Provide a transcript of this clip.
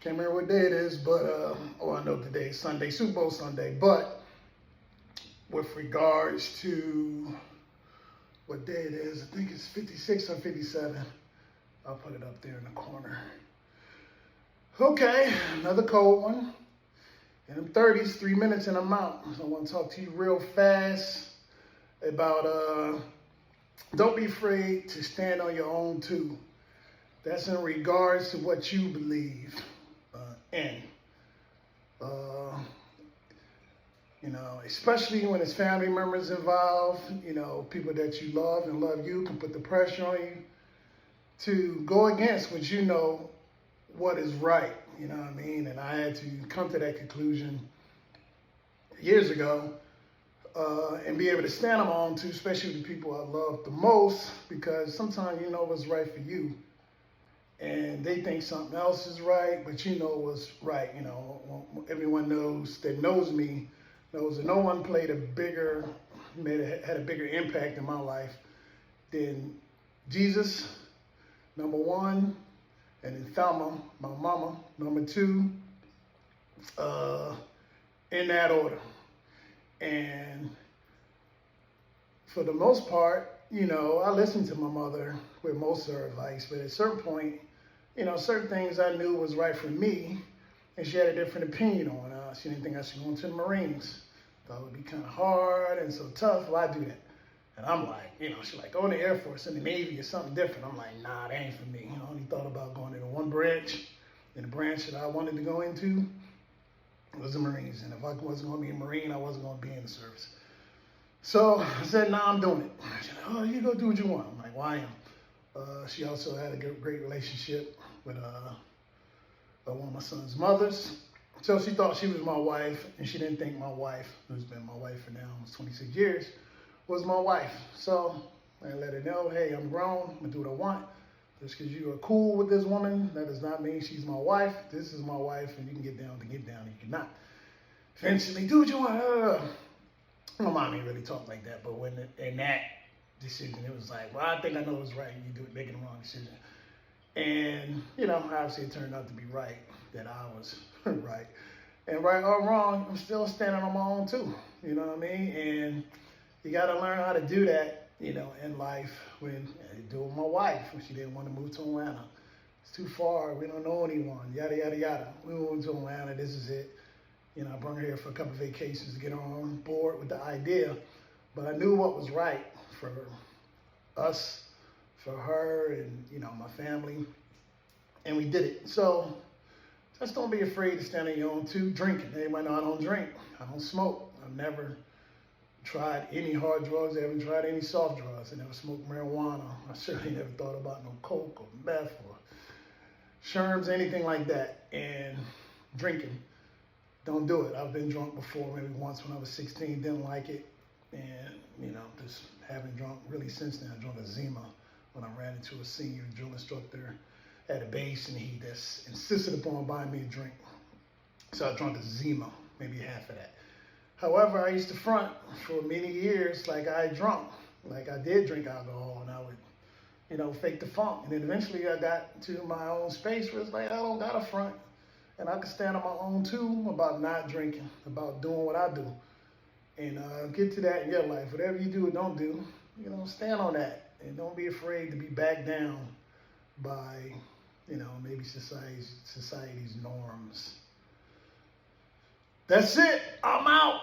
Can't remember what day it is, but, I know the day is Sunday, Super Bowl Sunday. But with regards to what day it is, I think it's 56 or 57. I'll put it up there in the corner. Okay, another cold one. In the 30s, 3 minutes and I'm out. So I want to talk to you real fast about don't be afraid to stand on your own too. That's in regards to what you believe in. Especially when it's family members involved, people that you love and love you can put the pressure on you to go against what you know what is right, you know what I mean? And I had to come to that conclusion years ago and be able to stand on my own too, especially the people I love the most, because sometimes you know what's right for you. And they think something else is right, but you know what's right. Everyone that knows me knows that no one had a bigger impact in my life than Jesus, number one, and then Thelma, my mama, number two, in that order. And for the most part, I listened to my mother with most of her advice, but at a certain point, certain things I knew was right for me, and she had a different opinion on. She didn't think I should go into the Marines. Thought it would be kind of hard and so tough. Why do that? And I'm like, she's like, go in the Air Force and the Navy or something different. I'm like, nah, that ain't for me. I only thought about going into one branch, and the branch that I wanted to go into was the Marines. And if I wasn't going to be a Marine, I wasn't going to be in the service. So I said, nah, I'm doing it. She's like, oh, you go do what you want. I'm like, well, I am. She also had a great relationship with one of my son's mothers. So she thought she was my wife, and she didn't think my wife, who's been my wife for now almost 26 years, was my wife. So I let her know, hey, I'm grown, I'm gonna do what I want. Just because you are cool with this woman, that does not mean she's my wife. This is my wife, and you can get down, and you cannot. Eventually, do what you want. My mom ain't really talk like that, but when in that decision, it was like, well, I think I know what's right, and you do it, making the wrong decision. And, obviously it turned out to be right, that I was right. And right or wrong, I'm still standing on my own too, you know what I mean? And you gotta learn how to do that, in life. When I do it with my wife, when she didn't want to move to Atlanta. It's too far, we don't know anyone, yada, yada, yada. We moved to Atlanta, this is it. I brought her here for a couple of vacations to get her on board with the idea. But I knew what was right for us, for her, and my family, and we did it. So just don't be afraid to stand on your own too. Drinking, everybody know I don't drink, I don't smoke. I've never tried any hard drugs. I haven't tried any soft drugs. I never smoked marijuana. I certainly never thought about no coke or meth or sherms, anything like that. And drinking, don't do it. I've been drunk before, maybe once when I was 16, didn't like it. And, just haven't drunk really since then. I drank a Zima when I ran into a senior drill instructor at a base, and he just insisted upon buying me a drink. So I drank a Zima, maybe half of that. However, I used to front for many years like I drunk, like I did drink alcohol, and I would, fake the funk. And then eventually I got to my own space where it's like, I don't got a front, and I can stand on my own too about not drinking, about doing what I do. And get to that in your life. Whatever you do or don't do, stand on that. And don't be afraid to be backed down by, maybe society's norms. That's it. I'm out.